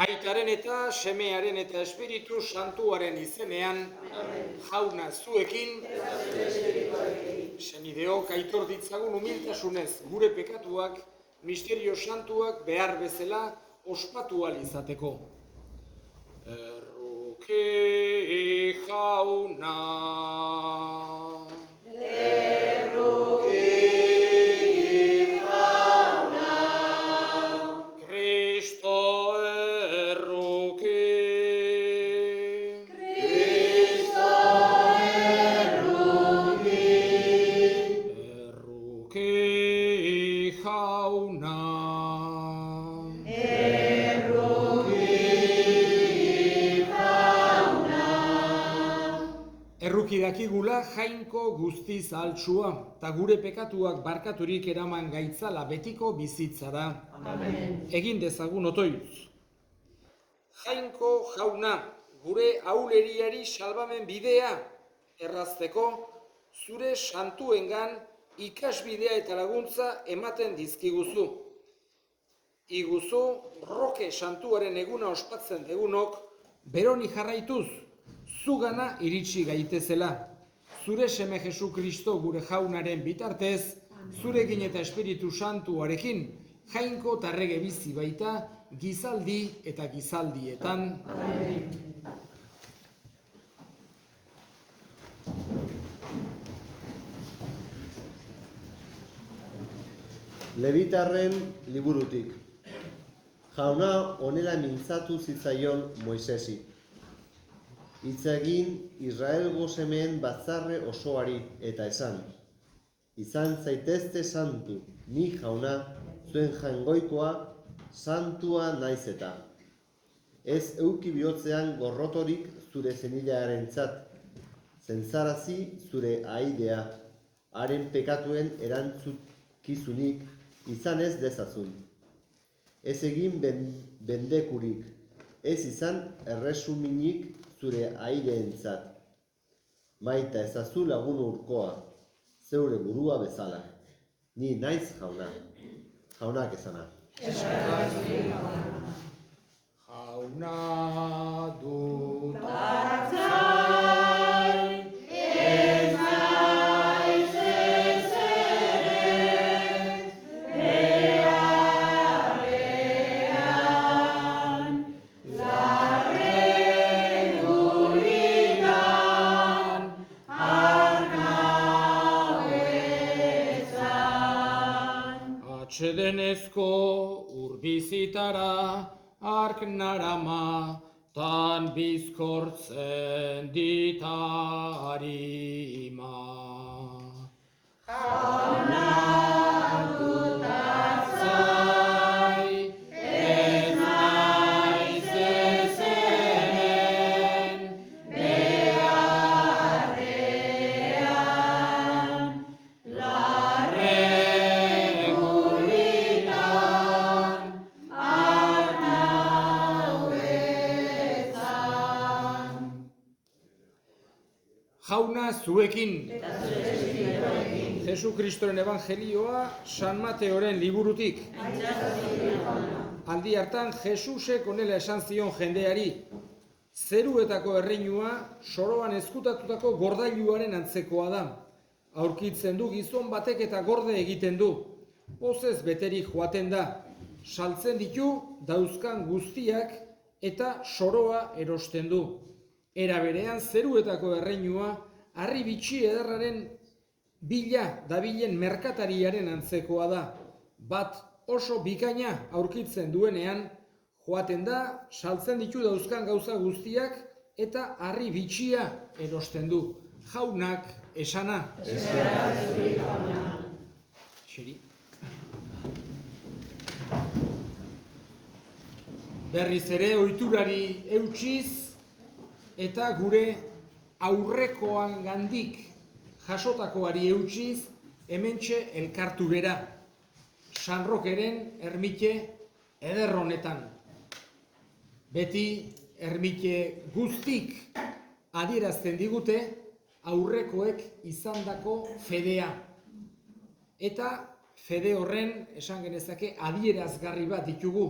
Aitaren eta semearen eta Espiritu Santuaren izenean, Jauna zuekin, senideok aitor ditzagun humiltasunez gure pekatuak, misterio santuak behar bezala ospatu ahal izateko. Erruke jauna. Erruki dakigula jainko guztiz altsua, eta gure pekatuak barkaturik eraman gaitzala betiko bizitzara. Amen. Egin dezagun otoitz. Jainko jauna, gure ahuleriari salbamen bidea errazteko, zure santuengan ikasbidea eta laguntza ematen dizkiguzu. Iguzu, roke santuaren eguna ospatzen degunok, beroni jarraituz, zugana iritsi gaitezela. Zure seme Jesu Kristo gure jaunaren bitartez, zurekin eta Espiritu Santuarekin, jainko tarrege bizi baita, gizaldi eta gizaldietan. Amen. Levitarren liburutik. Jauna honela mintzatu zitzaion Moisesi. Hitz egin Israelgo semeen batzarre osoari eta esan. Izan zaitezte santu, ni jauna, zuen jaingoikoa, santua naiz eta. Ez euki bihotzean gorrotorik zure zenilarentzat, zentzarazi zure aidea, haren pekatuen erantzukizunik izan ez dezazun. Ez egin bendekurik, ez izan erresuminik zure aireentzat. Maita ezazu lagun urkoa, zeure burua bezala. Ni naiz jauna, jaunak ezana. Jauna dut atsedenezko urbizitara ark narama tan bizkortzen ditarima. Jauna dutatzai, ez naiz ezeren, beharrean, Jauna zuekin, Jesu Kristoren Evangelioa San Mateoren liburutik. Aldi hartan Jesusek onela esan zion jendeari, zeruetako erreinua soroan ezkutatutako gordailuaren antzekoa da. Aurkitzen du gizon batek eta gorde egiten du. Pozez beterik joaten da, saltzen ditu dauzkan guztiak eta soroa erosten du. Era berean zeruetako erreinua harri bitxi ederraren bila dabilen merkatariaren antzekoa da. Bat oso bikaina aurkitzen duenean, joaten da, saltzen ditu dauzkan gauza guztiak eta harri bitxia erosten du. Jaunak esana. Xeri. Berriz ere ohiturari eutsiz, eta gure aurrekoan gandik jasotakoari eutsiz, hementxe elkartu gera. San Rokeren ermite eder honetan. Beti ermite guztik adierazten digute aurrekoek izandako fedea. Eta fede horren, esan genezake, adierazgarri bat ditugu.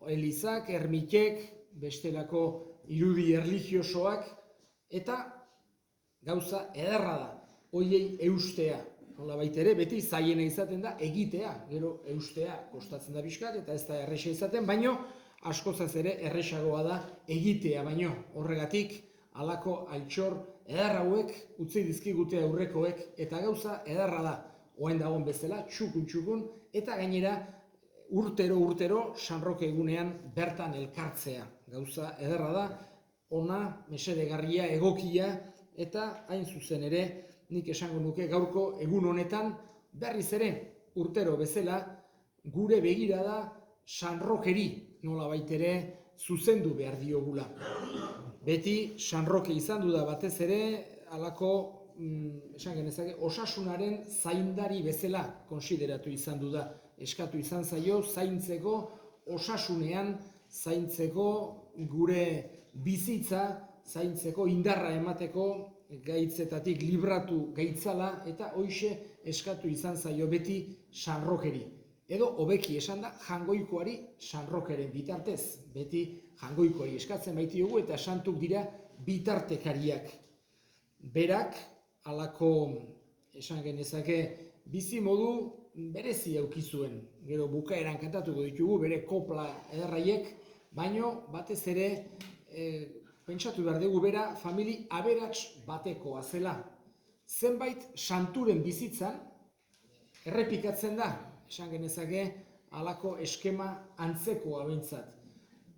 elizak, ermitek, bestelako irudi erlijiosoak, eta gauza ederra da, hoiei eustea. Nolabait ere, beti zaiena izaten da egitea, gero eustea kostatzen da pixkat, eta ez da erresa izaten, baino askozaz ere erresagoa da egitea, baino horregatik halako altxor eder hauek utzi dizkigute aurrekoek, eta gauza ederra da, orain dagoen bezala, txukun, eta gainera urtero San Roke egunean bertan elkartzea. Gauza ederra da, ona, mesedegarria, egokia, eta hain zuzen ere, nik esango nuke gaurko egun honetan berriz ere urtero bezala gure begirada San Rokeri nolabait ere zuzendu behar diogula. Beti San Roke izan du da batez ere halako esan genezake osasunaren zaindari bezala konsideratu izan du da. Eskatu izan zaio zaintzeko osasunean, zaintzeko gure bizitza, zaintzeko indarra emateko gaitzetatik libratu gaitzala, eta hoixe eskatu izan zaio beti San Rokeri. Edo hobeki esan da Jangoikoari San Rokeren bitartez. Beti Jangoikoari eskatzen baitiogu eta santuk dira bitartekariak. Berak halako esan genezake bizi modu berezi eduki zuen. Gero bukaeran kantatuko ditugu bere kopla ederraiek, baino batez ere pentsatu behar dugu bera famili aberats batekoa zela. Zenbait santuren bizitzan errepikatzen da, esan genezake halako eskema antzekoa behintzat.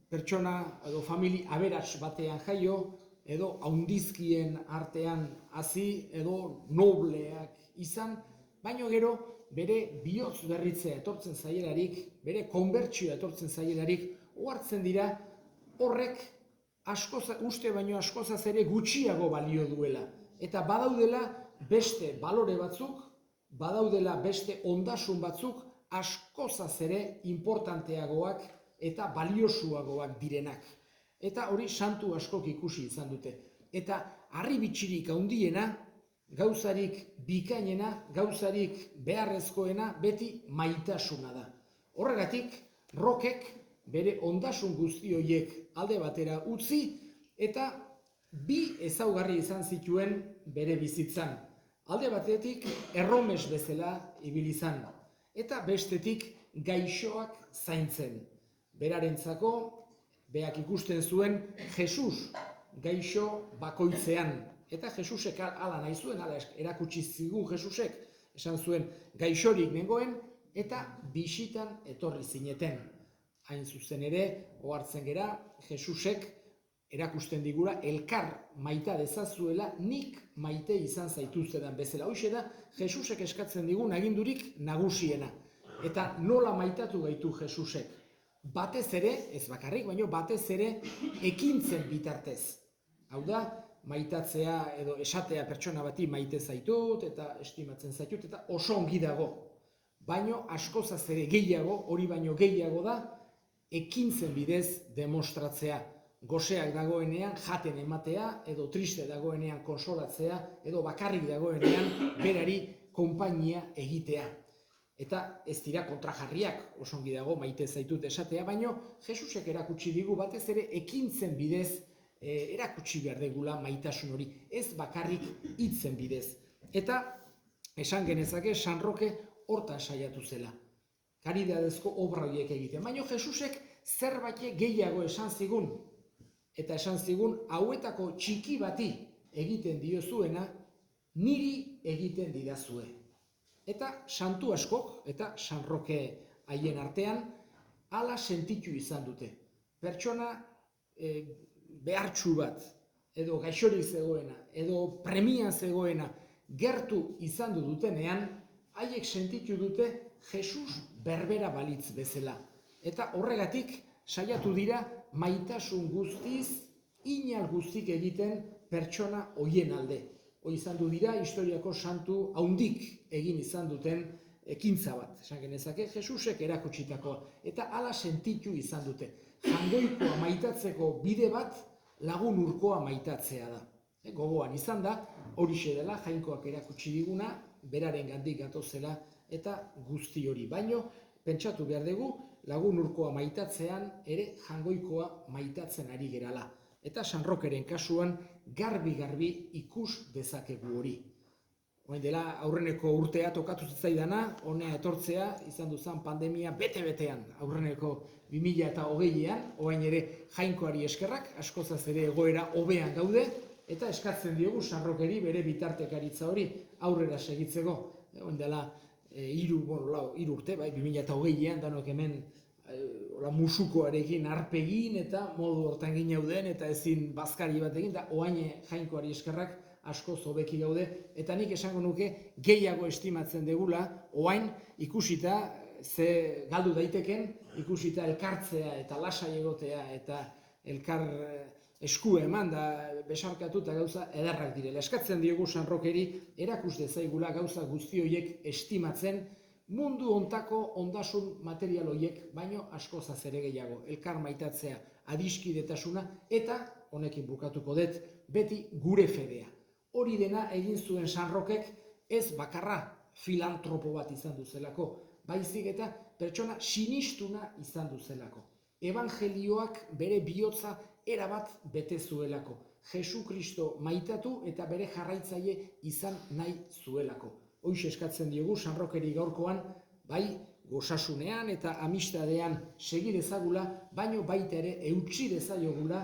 Pertsona edo famili aberats batean jaio, edo haundizkien artean hazi, edo nobleak izan, baino gero bere bihotz berritzea etortzen zaielarik, bere konbertsioa etortzen zaielarik, ohartzen dira horrek uste baino askozaz ere gutxiago balio duela. Eta badaudela beste balore batzuk, badaudela beste ondasun batzuk askozaz ere importanteagoak eta baliosuagoak direnak. Eta hori santu askok ikusi izan dute. Eta harribitxirik handiena, gauzarik bikainena, gauzarik beharrezkoena beti maitasuna da. Horregatik, Rokek bere ondasun guzti horiek alde batera utzi, eta bi ezaugarri izan zituen bere bizitzan. Alde batetik erromes bezala ibili izan, eta bestetik gaixoak zaintzen. Berarentzako, beak ikusten zuen Jesus gaixo bakoitzean. Eta Jesusek hala nahi zuen, hala erakutsi zigun Jesusek, esan zuen gaixorik nengoen, eta bisitan etorri zineten. Hain zuzen ere, ohartzen gera, Jesusek erakusten digura elkar maita dezazuela nik maite izan zaituztedan bezala. Hoxe da, Jesusek eskatzen digun agindurik nagusiena. Eta nola maitatu gaitu Jesusek? Batez ere, ez bakarrik, baino batez ere ekintzen bitartez. Hau da, maitatzea edo esatea pertsona bati maite zaitut eta estimatzen zaitut eta oso ongi dago. Baino askozaz ere gehiago, hori baino gehiago da, ekintzen bidez demostratzea. Goseak dagoenean jaten ematea, edo triste dagoenean konsolatzea, edo bakarrik dagoenean berari konpainia egitea. Eta ez dira kontrajarriak, oso ongi dago maite zaitut esatea, baino Jesusek erakutsi digu batez ere ekintzen bidez erakutsi behar degula maitasun hori, ez bakarrik hitzen bidez. Eta esan genezake San Roke hortan saiatu zela. Karidadezko obra horiek egiten. Baina Jesusek zerbait gehiago esan zigun. Eta esan zigun, hauetako txiki bati egiten diozuena, niri egiten didazue. Eta santu askok, eta San Roke haien artean, hala sentitu izan dute. Pertsona behartsu bat, edo gaixorik zegoena, edo premian zegoena, gertu izan dutenean, haiek sentitu dute Jesus berbera balitz bezala. Eta horregatik saiatu dira maitasun guztiz, inal guztik egiten pertsona hoien alde. Hoi izan du dira historiako santu haundik egin izan duten ekintza bat. Esan genezake Jesusek erakutsitakoa. Eta hala sentitu izan dute. Jangoikoa maitatzeko bide bat lagun urkoa maitatzea da. Gogoan izan da, horixe dela Jainkoak erakutsi diguna, beraren gandik gatozela eta guzti hori. Baino, pentsatu behar dugu, lagun urkoa maitatzean ere jangoikoa maitatzen ari gerala. Eta San Rokeren kasuan garbi ikus dezakegu hori. Orain dela aurreneko urtea tokatu zitzaidana, honea etortzea, izan duzan pandemia bete-betean, aurreneko 2020an, orain ere jainkoari eskerrak, askozaz ere egoera hobean gaude, eta eskatzen diogu San Rokeri bere bitartekaritza hori aurrera segitzeko. Orain dela 3 urte, bai, 2020an, danok hemen musukoarekin arpegin eta modu hortan ginauden, eta ezin bazkari bat egin, da orain jainkoari eskerrak, asko hobeki gaude, eta nik esango nuke gehiago estimatzen degula, orain ikusita ze galdu daiteken, ikusita elkartzea eta lasai egotea eta elkar esku eman da besarkatu eta gauza ederrak direla. Eskatzen diogu San Rokeri erakus dezaigula gauza guzti horiek estimatzen, mundu hontako ondasun material horiek baino askozaz ere gehiago. Elkar maitatzea, adiskidetasuna eta, honekin bukatuko dut, beti gure fedea. Hori dena egin zuen San Rokek ez bakarra filantropo bat izan duzelako, baizik eta pertsona sinistuna izan duzelako. Evangelioak bere bihotza erabat bete zuelako. Jesu Kristo maitatu eta bere jarraitzaile izan nahi zuelako. Hoiz eskatzen diogu San Rokeri gaurkoan, bai gozasunean eta amistadean segi dezagula, baino baita ere eutsi dezaiogula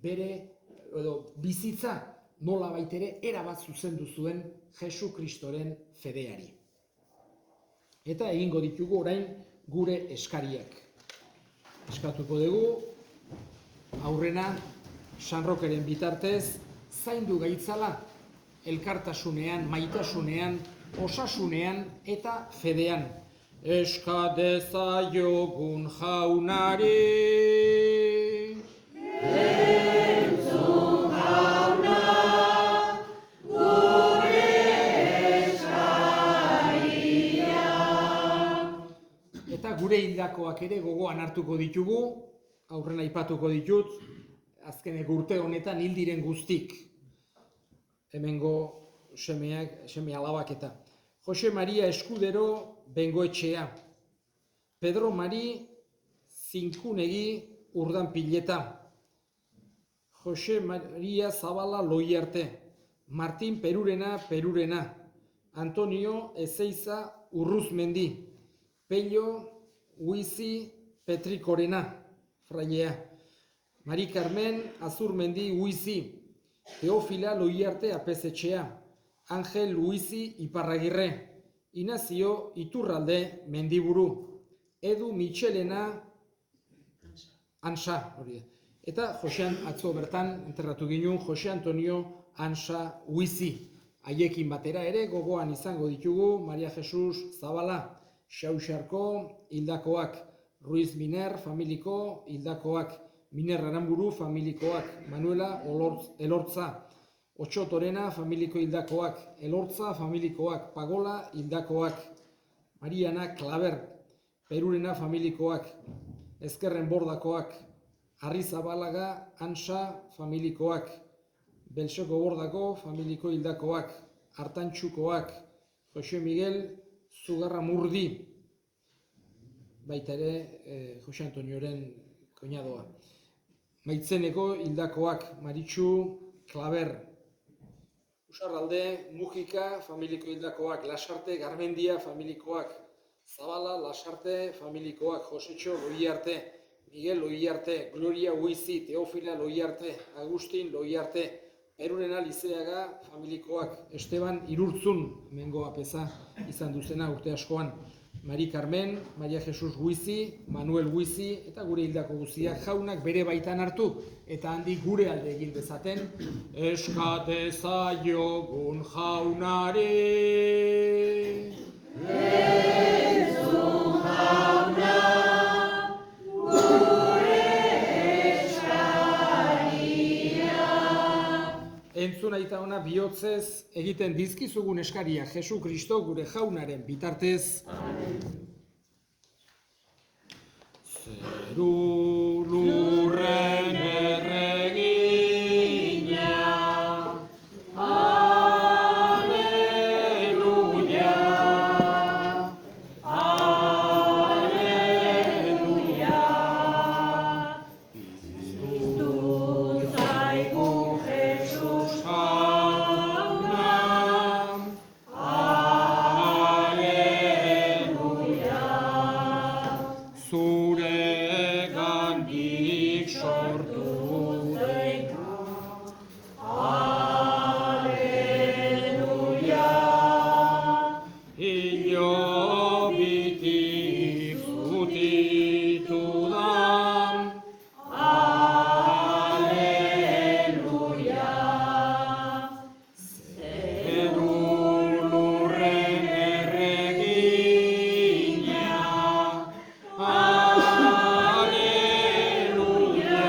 bere bizitza nola baitere erabat zuzendu zuen Jesu Kristoren fedeari. Eta egingo ditugu orain gure eskariak. Eskatuko dugu, aurrena San Rokeren bitartez, zaindu gaitzala elkartasunean, maitasunean, osasunean eta fedean. Eska dezaiogun jaunari. Gure hildakoak ere gogoan hartuko ditugu, aurrena aipatuko ditut, azkeneko urte honetan hil diren guztik. Hemengo seme alabak eta. Jose Maria Eskudero Bengoetxea, Pedro Mari Zinkunegi Urdanpileta, Jose Maria Zabala Loiarte, Martin Perurena, Antonio Ezeiza Urruzmendi, Pello Huizi Petrikorena, frailea, Mari Carmen Azurmendi Huizi, Teofila Loiarte Apezetxea, Angel Huizi Iparragirre, Inazio Iturralde Mendiburu, Edu Michelena Ansa, eta Josean atzo bertan enterratu ginen Jose Antonio Ansa Huizi. Haiekin batera ere gogoan izango ditugu Maria Jesus Zabala, Xauxarko hildakoak, Ruiz Miner familiko hildakoak, Miner Aramburu familikoak, Manuela Elortza, Otxotorena familiko hildakoak, Elortza familikoak, Pagola hildakoak, Mariana Klaber, Perurena familikoak, Ezkerren Bordakoak, Arrizabalaga Ansa familikoak, Belxoko Bordako familiko hildakoak, Artantxukoak, Jose Miguel Zugarramurdi, baita ere Jose Antonioren koinadoa. Maitzeneko hildakoak, Maritxu Klaber, Usarralde Mujika familiko hildakoak, Lasarte Garmendia familikoak, Zabala Lasarte familikoak, Josetxo Loiarte, Miguel Loiarte, Gloria Huizi, Teofila Loiarte, Agustin Loiarte, Perurena Lizeaga familikoak, Esteban Irurtzun, hemengo apeza izan duzena urte askoan, Mari Carmen, Maria Jesus Huizi, Manuel Huizi, eta gure hildako guztiak jaunak bere baitan hartu, eta handi gure alde egin dezaten, eska dezaiogun jaunari. Entzun jauna, entzun aita ona bihotzez egiten dizkizugun eskaria Jesu Kristo gure jaunaren bitartez. Zeru lurren erregina, aleluia, aleluia. ditudan. Aleluia. Zeru lurren erregina. Aleluia.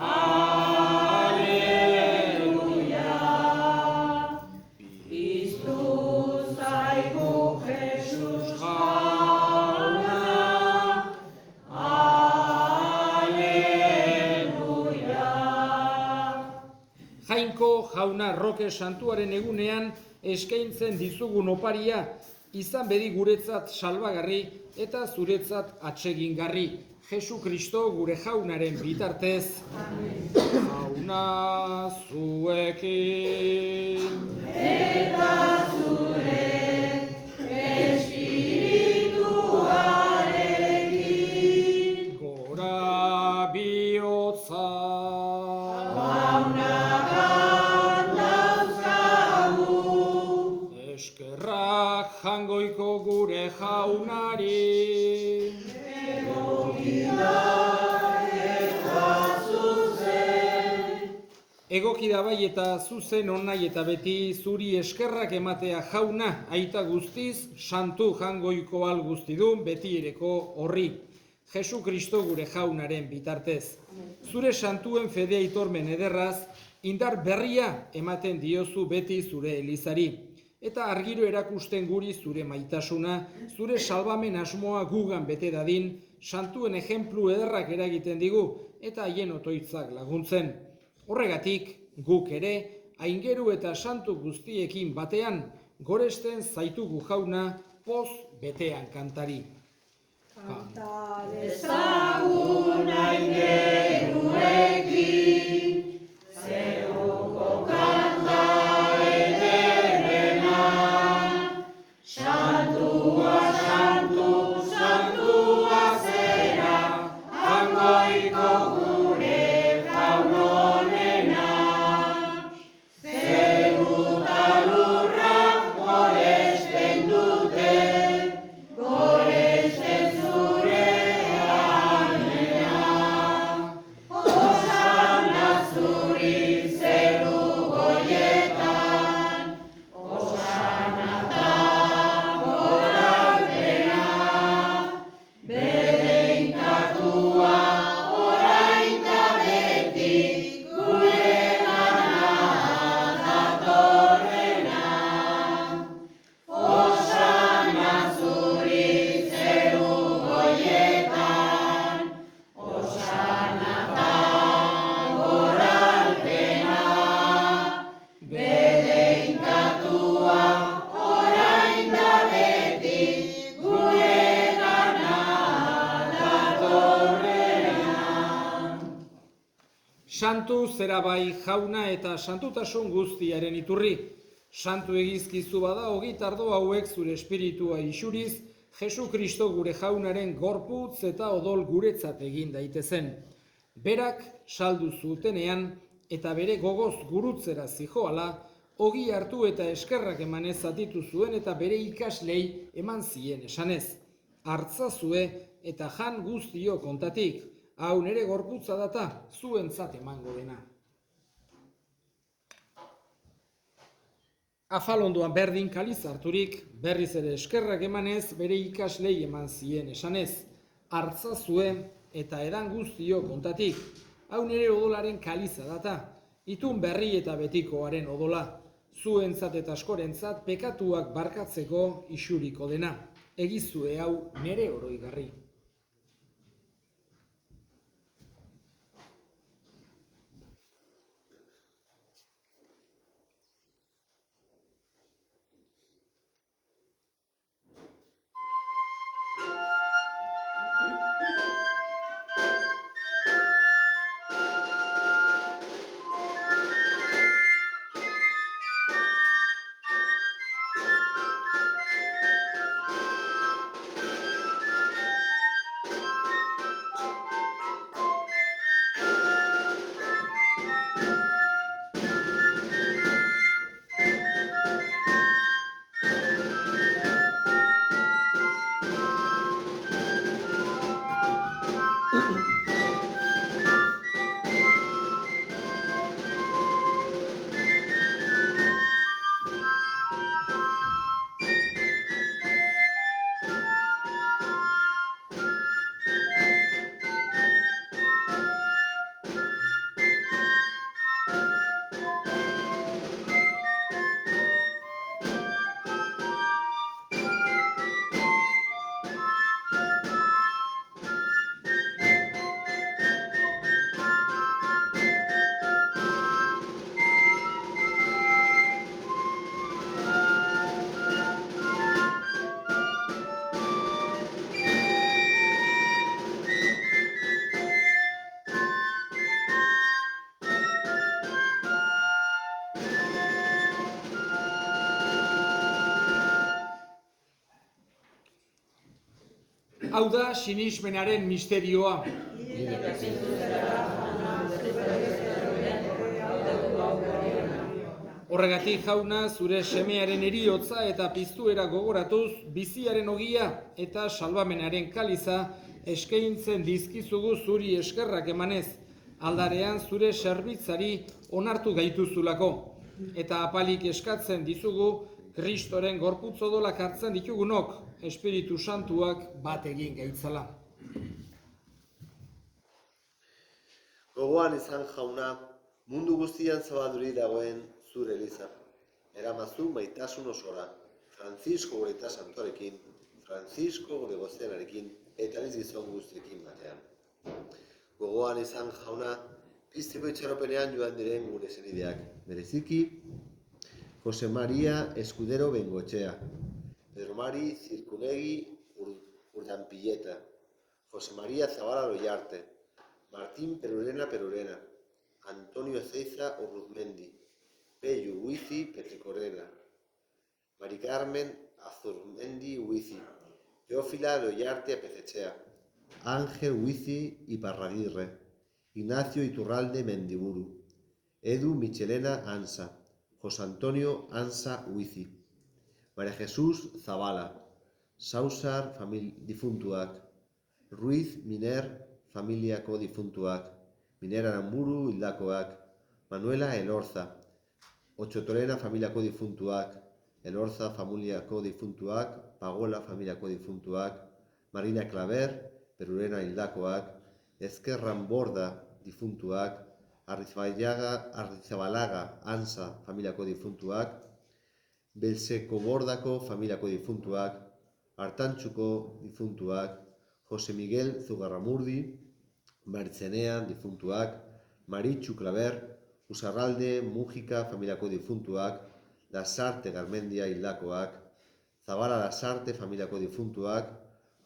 Aleluia. Piztu zaigu Jesus jauna. Aleluia. Jainko jauna Roke Santuaren egunean eskaintzen dizugun oparia izan bedi guretzat salbagarri eta zuretzat atsegingarri. Jesu Kristo gure jaunaren bitartez. Jauna zuekin. Eta zure espirituarekin. Gora bihotza. Eskerrak jangoiko gure jaunari. Egoki da bai eta zuzen onai eta beti zuri eskerrak ematea jauna, aita guztiz, santu jangoiko al guztidun beti ereko horri. Jesu Kristo gure jaunaren bitartez. Zure santuen fedea itormen ederraz, indar berria ematen diozu beti zure elizari. Eta argiro erakusten guri zure maitasuna, zure salbamen asmoa gugan bete dadin, santuen ejemplu ederrak eragiten digu, eta haien otoitzak laguntzen. Horregatik, guk ere, aingeru eta santu guztiekin batean, goresten zaitugu jauna, poz betean kantari. Kanta dezagun aingeruekin, zeruko kanta ederrena. Santua, santu, santua zera, jangoiko gure jaun honena. Zeru eta lurrak goresten dute, goresten zure hanea. Osana zuri zeru goietan, osana eta goralpena. Bedeinkatua orain da beti guregana datorrena. Osana zuri zeru goietan, osana eta goralpena. Bedeinkatua orain da beti guregana datorrena. Santu zera bai jauna eta santutasun guztiaren iturri. Santu egizkizu bada ogitardo hauek zure espiritua isuriz, Jesu Kristo gure jaunaren gorputz eta odol guretzat egin daitezen. Berak saldu zutenean eta bere gogoz gurutzera zijoala, ogi hartu eta eskerrak emanez zatitu zuen eta bere ikaslei eman zien esanez. Hartzazue eta jan guztio kontatik, hau nere gorputza data zuentzat emango dena. Afalondoan berdin kaliz harturik, berriz ere eskerrak emanez bere ikaslei eman zien esanez. Hartzazue eta edan guztio kontatik, hau nere odolaren kaliza data, itun berri eta betikoaren odola, zuentzat eta askorentzat pekatuak barkatzeko isuriko dena. Egizue hau nere oroigarri. Hau da sinismenaren misterioa. Horregatik, Jauna, zure semearen heriotza eta piztuera gogoratuz, biziaren ogia eta salbamenaren kaliza eskaintzen dizkizugu zuri eskerrak emanez, aldarean zure zerbitzari onartu gaituzulako. Eta apalik eskatzen dizugu, Kristoren gorputz odolak hartzen ditugunok, Espiritu Santuak bat egin gaitzala. Gogoan izan, Jauna, mundu guztian zabalduri dagoen zure eliza. Eramazu maitasun osora, Francisco Goreta Santuarekin, Francisco Gregozianarekin eta ez gizon guztiekin batean. Gogoan izan, Jauna, piztiko itxaropenean joan diren gure senideak, bereziki Jose Maria Escudero Bengoetxea, Pedro Mari Zirkunegi Urdanpilleta, Jose María Zabala Loyarte, Martín Perurena, Antonio Ezeiza Urruzmendi, Pello Huizi Petricorena, Mari Carmen Azurmendi Huizi, Teófila Loyarte Apezechea, Ángel Huizi Iparraguirre, Ignacio Iturralde Mendiburu, Edu Michelena Ansa, José Antonio Ansa Huizi, María Jesús Zabala, Sausar difuntuak, Ruiz Miner familiako difuntuak, Miner Aramburu hildakoak, Manuela Elorza, Otxotorena familiako difuntuak, Elorza familiako difuntuak, Pagola familiako difuntuak, Marina Claver, Perurena hildakoak, Ezkerran Borda difuntuak, Arrizabalaga Ansa familiako difuntuak, Belzeko Bordako familiako difuntuak, Artantxuko difuntuak, Jose Miguel Zugarramurdi, Martzenean difuntuak, Maritxu Claver, Usarralde Mujika familiako difuntuak, Lasarte Garmendia hildakoak, Zabala Lasarte familiako difuntuak,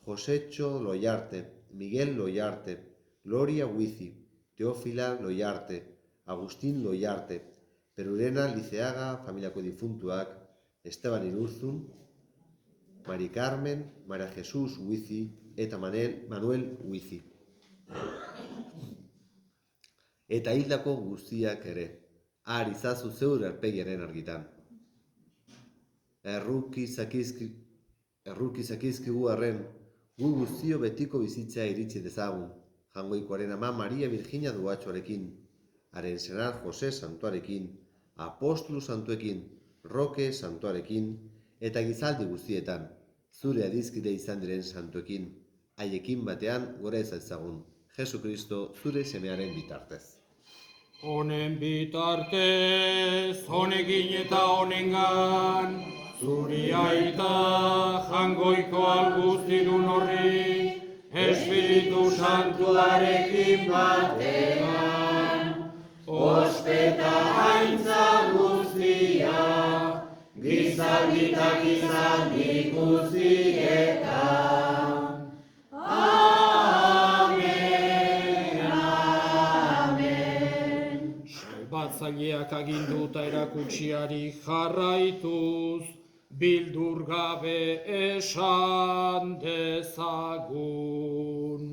Josetxo Loyarte, Miguel Loyarte, Gloria Huizi, Teófila Loyarte, Agustín Loyarte, Perurena Liceaga familiako difuntuak, Esteban Irurzun, Mari Carmen, María Jesús Huizi eta Manuel Huizi. Eta hildako guztiak ere, har izazu zeur aurpegiaren argitan. Erruki zakizkigu arren, gu guztio betiko bizitza iritsi dezagun, Jangoikoaren ama Maria Virginia Duatxoarekin, haren senar Jose Santuarekin, Apostolu Santuekin, Roke Santuarekin, eta gizaldi guztietan, zure adizkide izan diren santuekin, haiekin batean gora ezagun, Jesukristo zure semearen bitartez. Honen bitartez, honekin eta honengan, zuri aita jangoiko alguztidun horri, Espiritu Santuarekin batean, ospeta haintza guztia, gizalditak izaldi guztietan. Amen, amen. Salbatzaileak aginduta erakutsiari jarraituz, bildur gabe esan dezagun.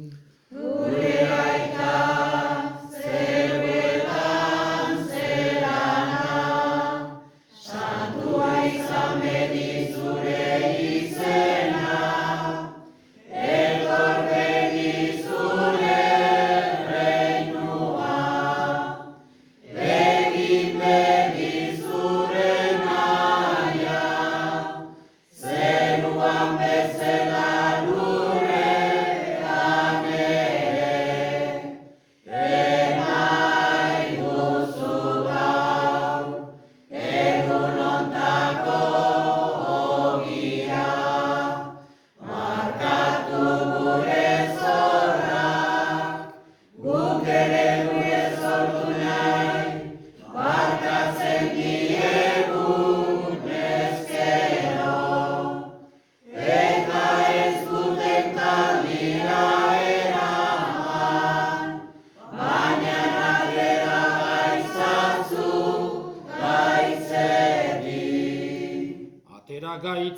Gure aita zeruetan zerana, santua izan beti zure izena, etor beti zure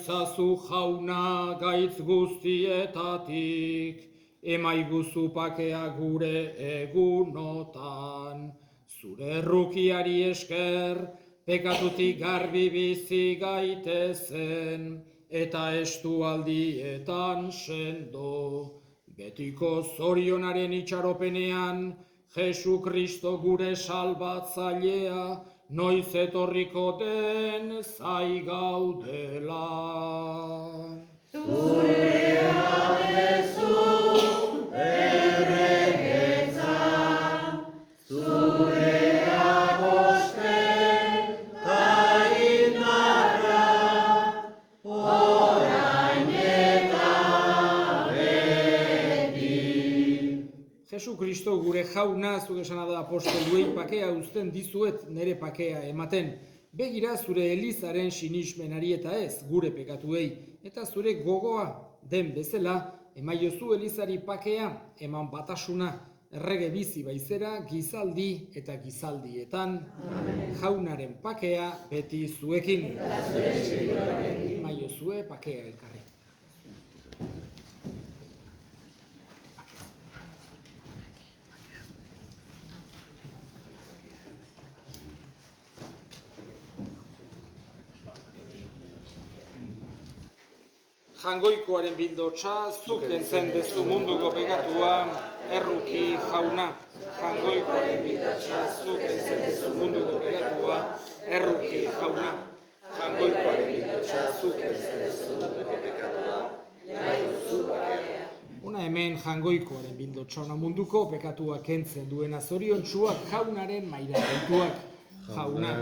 gaitzazu jauna gaitz guztietatik, emaiguzu pakea gure egunotan. Zure errukiari esker, pekatutik garbi bizi gaitezen, eta estualdietan sendo. Betiko zorionaren itxaropenean, Jesu Kristo gure salbatzailea, noiz etorriko den zai gaudela. Jesu Kristo gure jauna, zuk esana da apostoluei pakea uzten dizuet nere pakea ematen. Begira zure elizaren sinismenari eta ez gure pekatuei, eta zure gogoa den bezala, emaiozu elizari pakea, eman batasuna, errege bizi baizera, gizaldi eta gizaldietan, jaunaren pakea beti zuekin. Emaiozue pakea elkarri. Jangoikoaren bildotsa, zuk kentzen dezu munduko pekatua, erruki jauna. Jangoikoaren bildotsa, zuk kentzen dezu munduko pekatua, erruki jauna. Jangoikoaren bildotsa, zuk kentzen dezu munduko pekatua, erruki jauna. Una hemen jangoikoaren bildotsa, ona munduko pekatua kentzen duena zoriontsuak jaunaren maira gaituak. Jauna,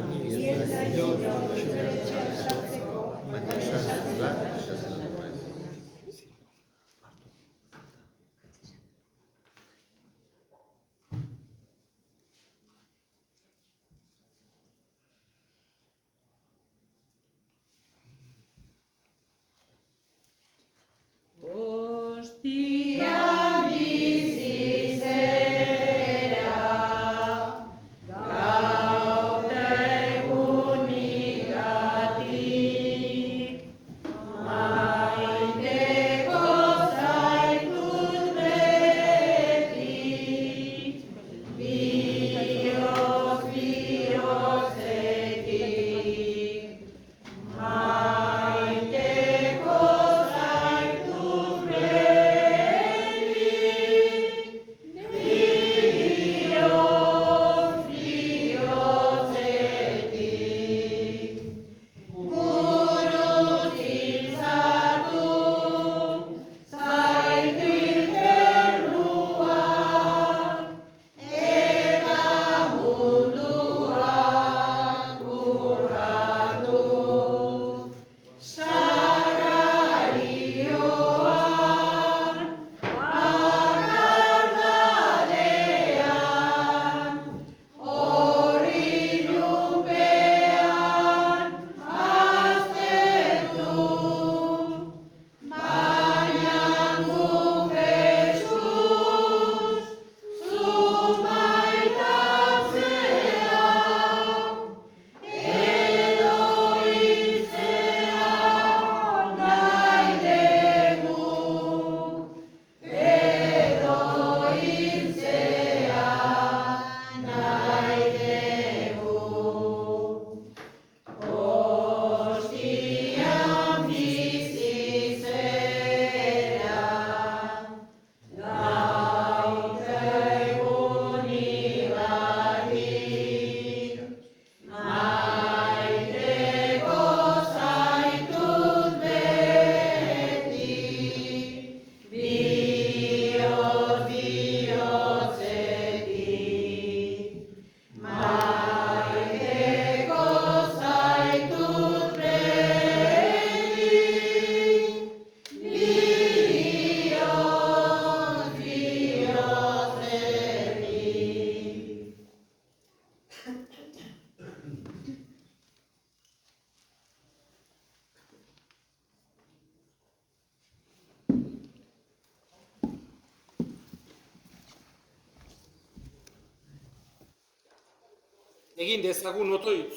egin dezagun otoitz.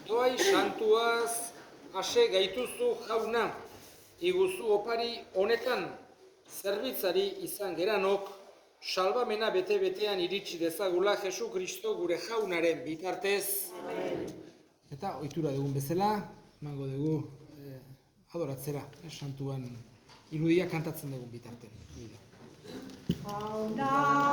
Doai santuaz ase gaituzu jauna, iguzu opari honetan, zerbitzari izan geranok, salbamena bete-betean iritsi dezagula Jesu Kristo gure jaunaren bitartez. Eta ohitura dugun bezala, emango dugu adoratzera, santuan irudia kantatzen dugun bitartean. God.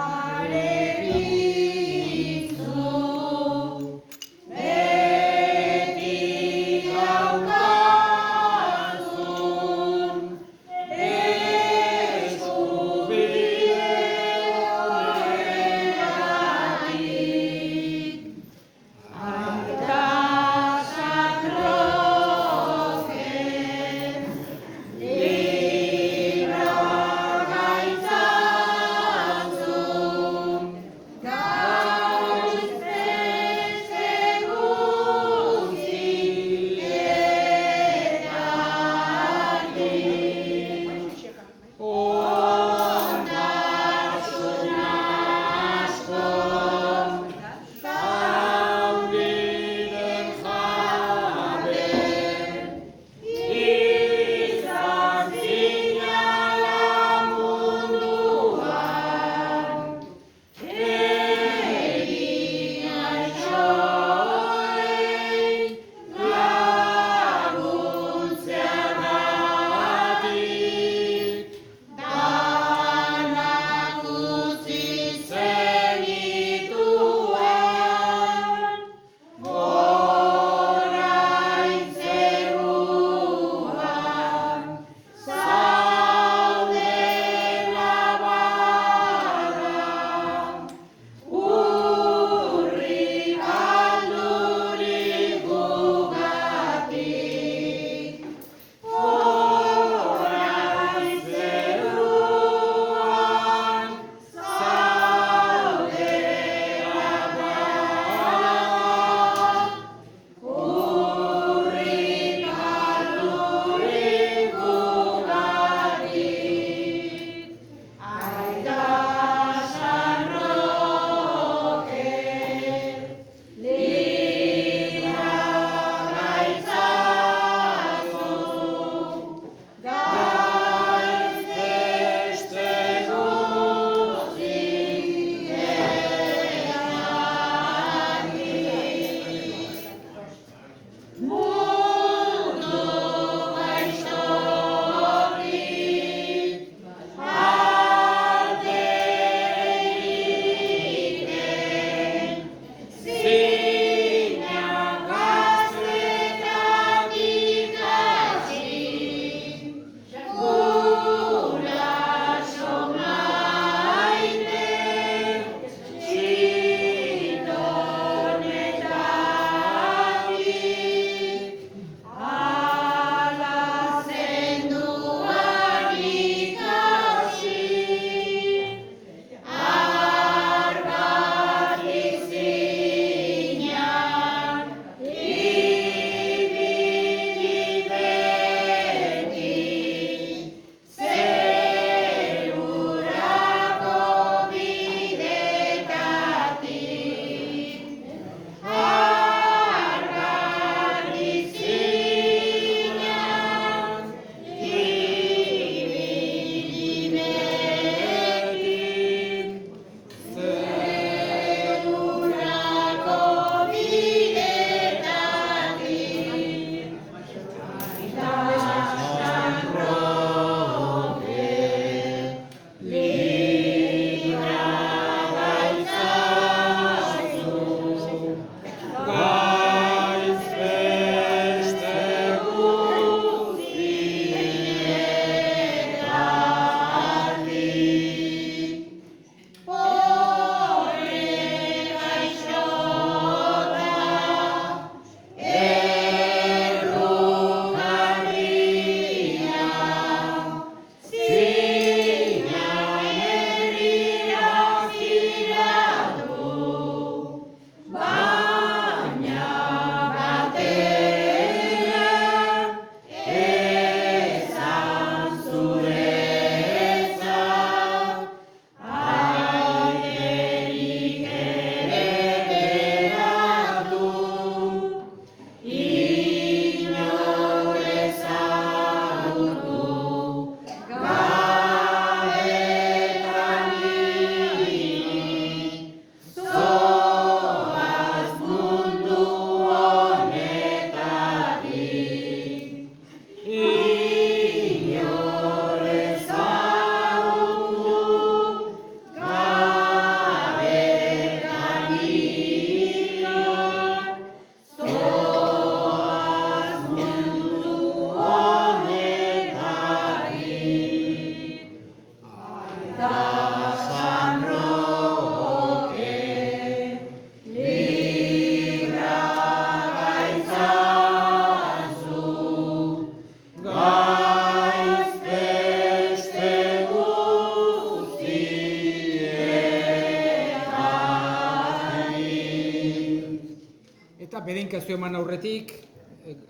Eta bedeinkazio eman aurretik,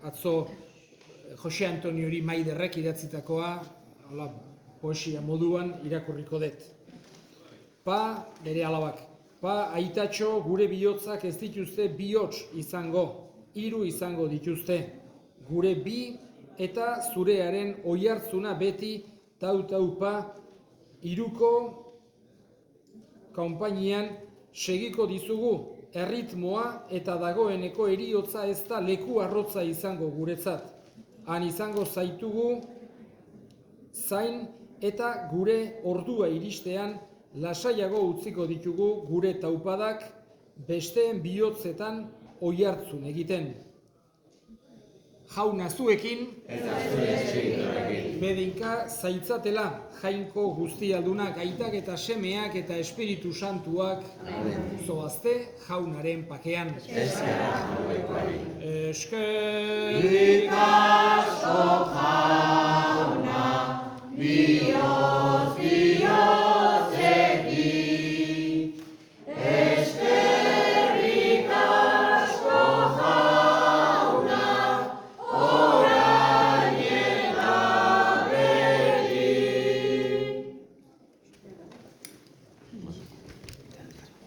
atzo Jose Antoniori Maiderrek idatzitakoa, hola, poesia moduan irakurriko dut. Pa, bere alabak, pa aitatxo gure bihotzak ez dituzte bihotz izango, 3 izango dituzte, gure bi eta zurearen oihartzuna beti tau-taupa 3ko kanpainian segiko dizugu, erritmoa eta dagoeneko heriotza ez da leku arrotza izango guretzat. Han izango zaitugu zain eta gure ordua iristean lasaiago utziko ditugu gure taupadak besteen bihotzetan oihartzun egiten. Jauna zuekin, bedeinka zaitzatela jainko guztialdunak, aitak eta semeak eta Espiritu Santuak zoazte jaunaren pakean. Eskerrik